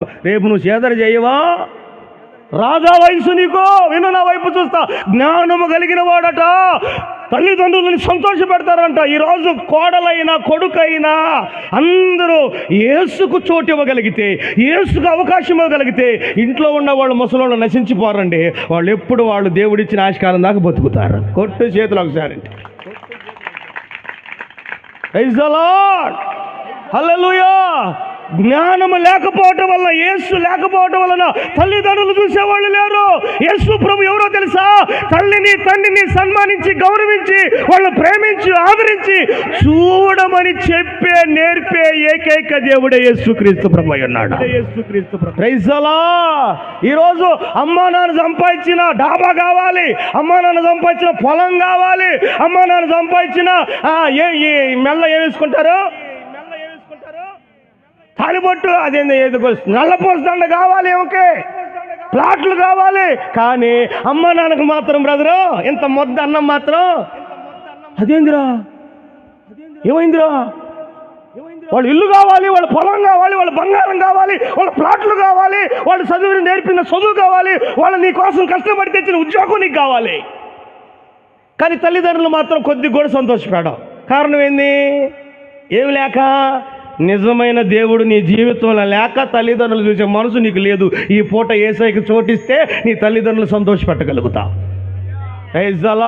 రేపు నువ్వు సేదర చేయవా? రాజా వయసు నీకు, విను నా వైపు చూస్తా. జ్ఞానము కలిగిన వాడట తల్లిదండ్రులని సంతోష పెడతారంట. ఈరోజు కోడలైనా కొడుకైనా అందరూ యేసుకు చోటు ఇవ్వగలిగితే, యేసుకు అవకాశం ఇవ్వగలిగితే ఇంట్లో ఉన్న వాళ్ళు ముసలోళ్ళు నశించిపోరండి. వాళ్ళు ఎప్పుడు వాళ్ళు దేవుడిచ్చిన ఆశకాలం దాకా బతుకుతారు. కొట్టు చేతులు ఒకసారి. ప్రైజ్ ది లార్డ్, హల్లెలూయా. జ్ఞానము లేకపోవటం వలన, యేసు లేకపోవటం వలన తల్లిదండ్రులు చూసేవాళ్ళు లేరు. యేసు ప్రభు ఎవరో తెలుసా? తల్లిని తండ్రిని సన్మానించి గౌరవించి వాళ్ళు ప్రేమించి ఆదరించి చూడమని చెప్పే నేర్పే ఏకైక దేవుడే యేసుక్రీస్తు ప్రభు అన్నాడు. Praise the lord. ఈరోజు అమ్మా నాన్న సంపాదించిన డాబా కావాలి, అమ్మా నాన్న సంపాదించిన పొలం కావాలి, అమ్మా నాన్న సంపాదించిన మెల్ల ఏమేసుకుంటారు, తాలిబొట్టు, అదేంది నల్లపోసు దండ కావాలి, ఓకే, ప్లాట్లు కావాలి. కానీ అమ్మ నాన్నకు మాత్రం బ్రదరు ఇంత మొద్దు అన్నం మాత్రం అదేందిరా, ఏమైందిరా? వాళ్ళు ఇల్లు కావాలి, వాళ్ళ పొలం కావాలి, వాళ్ళ బంగారం కావాలి, వాళ్ళ ప్లాట్లు కావాలి, వాళ్ళు చదువుని నేర్పిన చదువు కావాలి, వాళ్ళు నీ కోసం కష్టపడి తెచ్చిన ఉద్యోగం నీకు కావాలి. కానీ తల్లిదండ్రులు మాత్రం కొద్ది కూడా సంతోషపడవు. కారణం ఏంది? ఏమి లేక, నిజమైన దేవుడు నీ జీవితంలో లేక తల్లిదండ్రులు చూసే మనసు నీకు లేదు. ఈ పూట యేసయ్యకి చోటిస్తే నీ తల్లిదండ్రులు సంతోషపెట్టగలుగుతావు. Praise the lord.